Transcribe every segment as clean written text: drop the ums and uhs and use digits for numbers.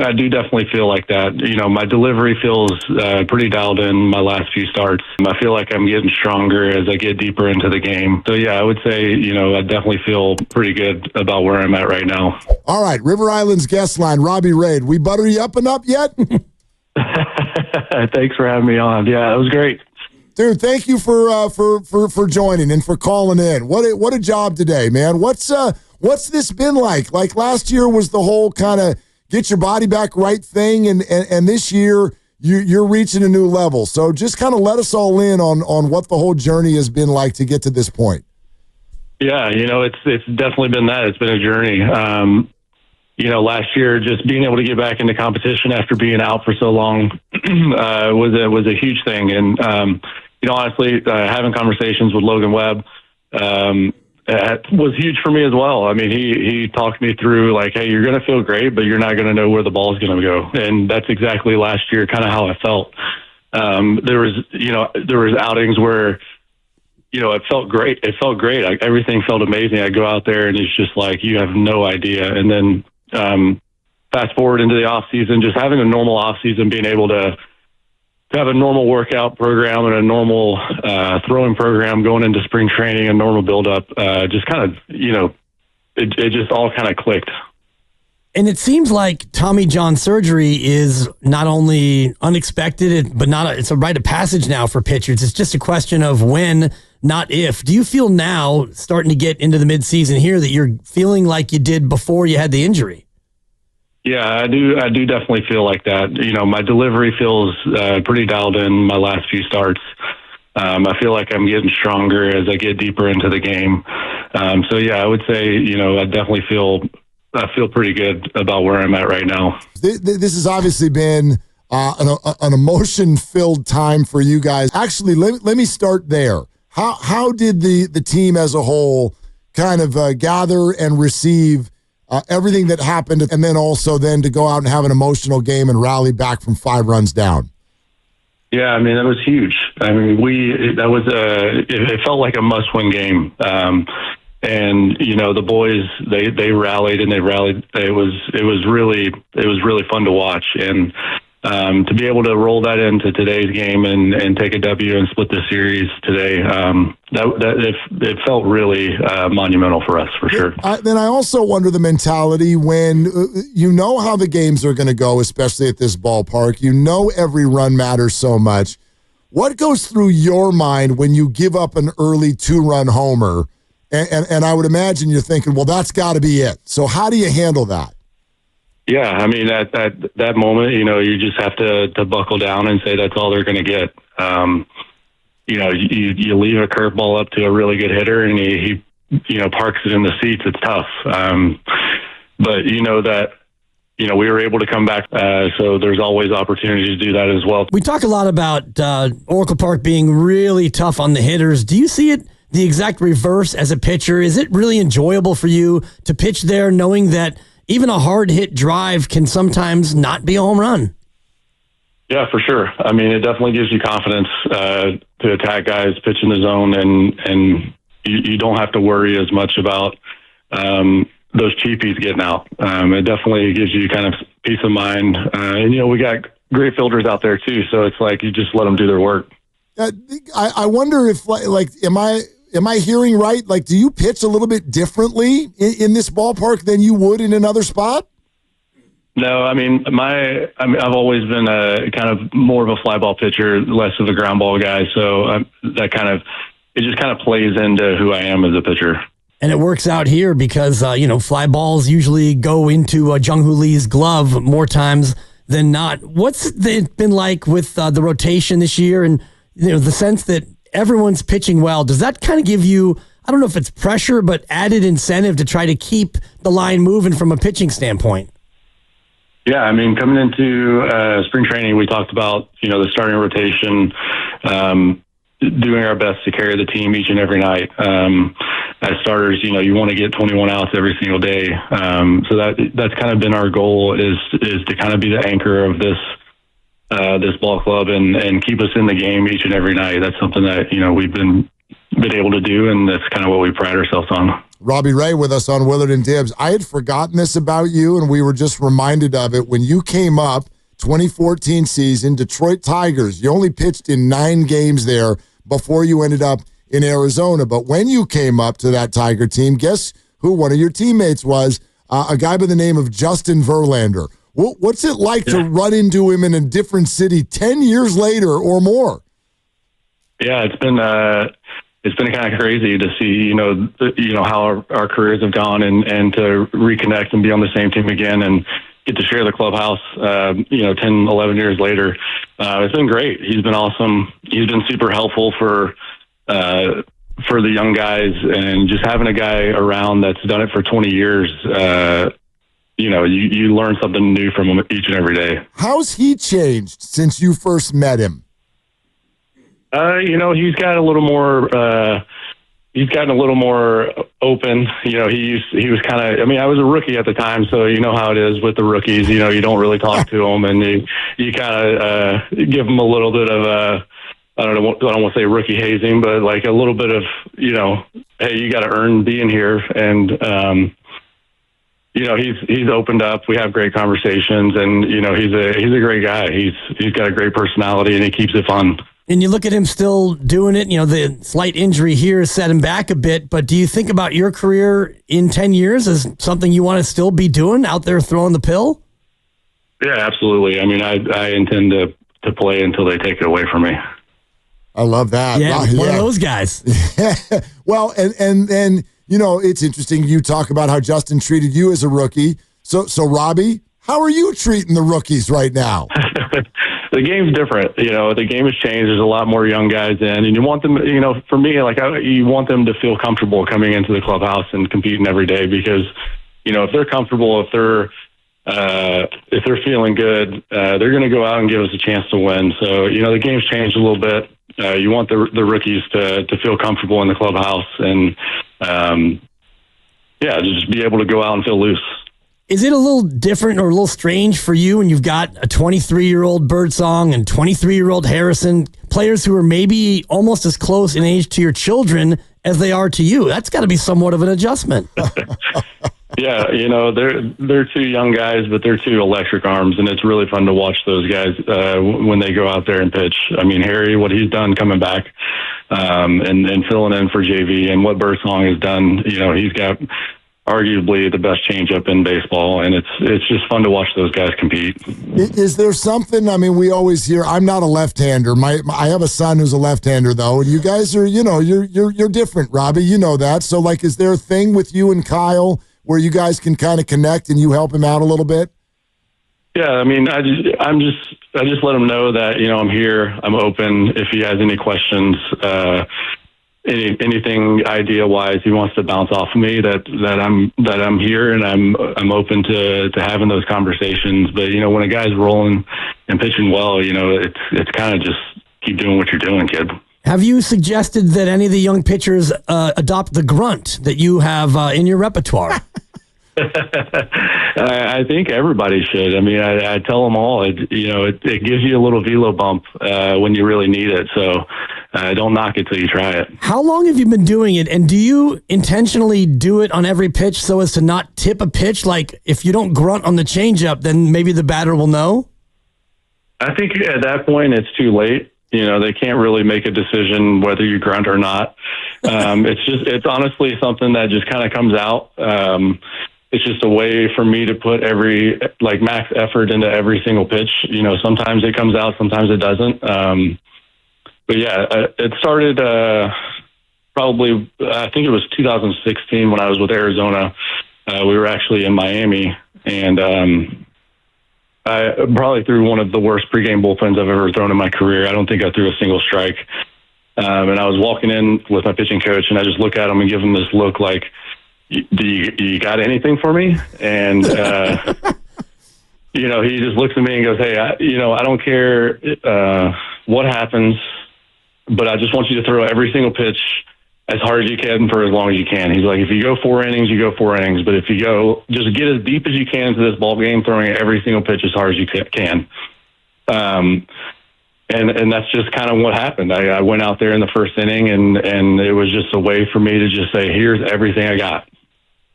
I do definitely feel like that. My delivery feels pretty dialed in my last few starts. I feel like I'm getting stronger as I get deeper into the game. So, yeah, I would say, I definitely feel pretty good about where I'm at right now. All right, River Island's guest line, Robbie Ray. We butter you up and up yet? Thanks for having me on. Yeah, it was great. Dude, thank you for joining and for calling in. What a job today, man. What's this been like? Like last year was the whole kind of get your body back right thing, and this year you're reaching a new level. So just kind of let us all in on what the whole journey has been like to get to this point. Yeah, it's definitely been that. It's been a journey. Last year, just being able to get back into competition after being out for so long was a huge thing. And, honestly, having conversations with Logan Webb was huge for me as well. I mean, he talked me through like, hey, you're going to feel great, but you're not going to know where the ball is going to go. And that's exactly last year kind of how I felt. There was outings where, it felt great. It felt great. Everything felt amazing. I go out there and it's just like, you have no idea. And then fast forward into the off season, just having a normal off season, being able to have a normal workout program and a normal throwing program going into spring training, a normal buildup, just kind of, it just all kind of clicked. And it seems like Tommy John surgery is not only unexpected, but it's a rite of passage now for pitchers. It's just a question of when, not if. Do you feel now, starting to get into the midseason here, that you're feeling like you did before you had the injury? Yeah, I do definitely feel like that. My delivery feels pretty dialed in my last few starts. I feel like I'm getting stronger as I get deeper into the game. So, yeah, I would say, I definitely feel pretty good about where I'm at right now. This has obviously been an emotion-filled time for you guys. Actually, let me start there. How did the team as a whole kind of gather and receive everything that happened, and then also then to go out and have an emotional game and rally back from 5 runs down? Yeah, I mean, that was huge. I mean, it felt like a must-win game. And the boys, they rallied and they rallied. It was really fun to watch, and to be able to roll that into today's game and take a W and split the series today, it felt really monumental for us, for sure. Then I also wonder the mentality when you know how the games are going to go, especially at this ballpark. Every run matters so much. What goes through your mind when you give up an early 2-run homer? And I would imagine you're thinking, well, that's got to be it. So how do you handle that? Yeah, I mean, at that moment, you just have to buckle down and say that's all they're going to get. You leave a curveball up to a really good hitter and he parks it in the seats. It's tough. But we were able to come back. So there's always opportunity to do that as well. We talk a lot about Oracle Park being really tough on the hitters. Do you see it the exact reverse as a pitcher? Is it really enjoyable for you to pitch there knowing that even a hard hit drive can sometimes not be a home run? Yeah, for sure. I mean, it definitely gives you confidence to attack guys, pitch in the zone, and you don't have to worry as much about those cheapies getting out. It definitely gives you kind of peace of mind. And, we got great fielders out there too, so it's like you just let them do their work. I wonder if, am I hearing right? Like, do you pitch a little bit differently in this ballpark than you would in another spot? No, I mean, I've always been a kind of more of a fly ball pitcher, less of a ground ball guy. So it just kind of plays into who I am as a pitcher. And it works out here because, fly balls usually go into Jung-Hoo Lee's glove more times than not. What's it been like with the rotation this year and, the sense that everyone's pitching well? Does that kind of give you, I don't know if it's pressure, but added incentive to try to keep the line moving from a pitching standpoint? Yeah, I mean, coming into spring training, we talked about, the starting rotation, doing our best to carry the team each and every night. As starters, you want to get 21 outs every single day. So that's kind of been our goal is to kind of be the anchor of this ball club and keep us in the game each and every night. That's something that, we've been able to do, and that's kind of what we pride ourselves on. Robbie Ray with us on Willard and Dibs. I had forgotten this about you, and we were just reminded of it when you came up, 2014 season, Detroit Tigers. You only pitched in 9 games there before you ended up in Arizona. But when you came up to that Tiger team, guess who one of your teammates was? A guy by the name of Justin Verlander. What's it like to run into him in a different city 10 years later or more? Yeah, it's been kind of crazy to see, how our careers have gone and to reconnect and be on the same team again and get to share the clubhouse, 10, 11 years later. It's been great. He's been awesome. He's been super helpful for the young guys, and just having a guy around that's done it for 20 years, you learn something new from him each and every day. How's he changed since you first met him? He's got a little more. He's gotten a little more open. He was kind of. I mean, I was a rookie at the time, so you know how it is with the rookies. You don't really talk to them, and you kind of give them a little bit of I don't want to say rookie hazing, but like a little bit of hey, you got to earn being here, and he's opened up. We have great conversations, and he's a great guy. He's got a great personality, and he keeps it fun. And you look at him still doing it. The slight injury here set him back a bit. But do you think about your career in 10 years as something you want to still be doing out there throwing the pill? Yeah, absolutely. I mean, I intend to play until they take it away from me. I love that. Yeah, one of those guys. Well, and it's interesting. You talk about how Justin treated you as a rookie. So Robbie, how are you treating the rookies right now? The game's different. The game has changed. There's a lot more young guys in, and you want them, for me, you want them to feel comfortable coming into the clubhouse and competing every day because, if they're comfortable, if they're feeling good, they're going to go out and give us a chance to win. So, the game's changed a little bit. You want the rookies to feel comfortable in the clubhouse and, just be able to go out and feel loose. Is it a little different or a little strange for you when you've got a 23-year-old Birdsong and 23-year-old Harrison, players who are maybe almost as close in age to your children as they are to you? That's got to be somewhat of an adjustment. Yeah, they're two young guys, but they're two electric arms, and it's really fun to watch those guys when they go out there and pitch. I mean, Harry, what he's done coming back and filling in for JV, and what Birdsong has done, he's got arguably the best changeup in baseball, and it's just fun to watch those guys compete. Is there something? I mean, we always hear. I'm not a left-hander. I have a son who's a left-hander, though, and you guys are, you're different, Robbie. You know that. So, is there a thing with you and Kyle where you guys can kind of connect and you help him out a little bit? Yeah, I mean, I just let him know that I'm here. I'm open if he has any questions. Anything idea wise he wants to bounce off of me, that I'm here and I'm open to having those conversations. But when a guy's rolling and pitching well, it's kind of just keep doing what you're doing, kid. Have you suggested that any of the young pitchers adopt the grunt that you have in your repertoire? I think everybody should. I mean, I tell them all. It gives you a little velo bump when you really need it. So don't knock it till you try it. How long have you been doing it? And do you intentionally do it on every pitch so as to not tip a pitch? Like if you don't grunt on the changeup, then maybe the batter will know? I think at that point it's too late. They can't really make a decision whether you grunt or not. It's honestly something that just kind of comes out. It's just a way for me to put max effort into every single pitch. Sometimes it comes out, sometimes it doesn't. But yeah, it started probably, I think it was 2016 when I was with Arizona. We were actually in Miami, and I probably threw one of the worst pregame bullpens I've ever thrown in my career. I don't think I threw a single strike. And I was walking in with my pitching coach, and I just look at him and give him this look like, do you got anything for me? And, he just looks at me and goes, hey, I don't care what happens, but I just want you to throw every single pitch as hard as you can for as long as you can. He's like, if you go 4 innings, you go 4 innings. But if you go, just get as deep as you can into this ball game, throwing every single pitch as hard as you can. And And that's just kind of what happened. I went out there in the first inning, and it was just a way for me to just say, here's everything I got.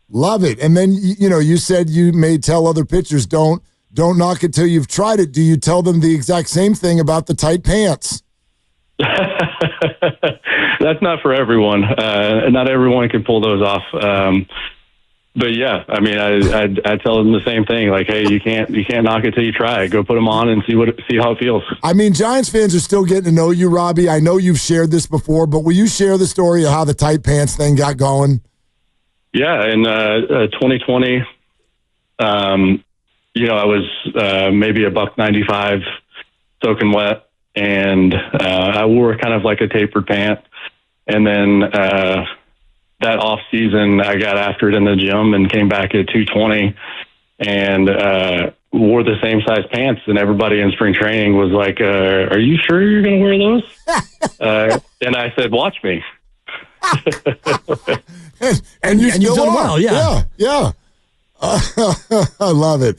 Love it. And then, you said you may tell other pitchers, don't knock it till you've tried it. Do you tell them the exact same thing about the tight pants? That's not for everyone. Not everyone can pull those off. But yeah, I mean, I tell them the same thing. Like, hey, you can't knock it till you try it. Go put them on and see how it feels. I mean, Giants fans are still getting to know you, Robbie. I know you've shared this before, but will you share the story of how the tight pants thing got going? Yeah, in 2020, I was maybe $195 soaking wet, and I wore kind of like a tapered pant. And then that off season, I got after it in the gym and came back at 220 and wore the same size pants. And everybody in spring training was like, are you sure you're going to wear those? And I said, watch me. and you've done well, yeah. Yeah. I love it.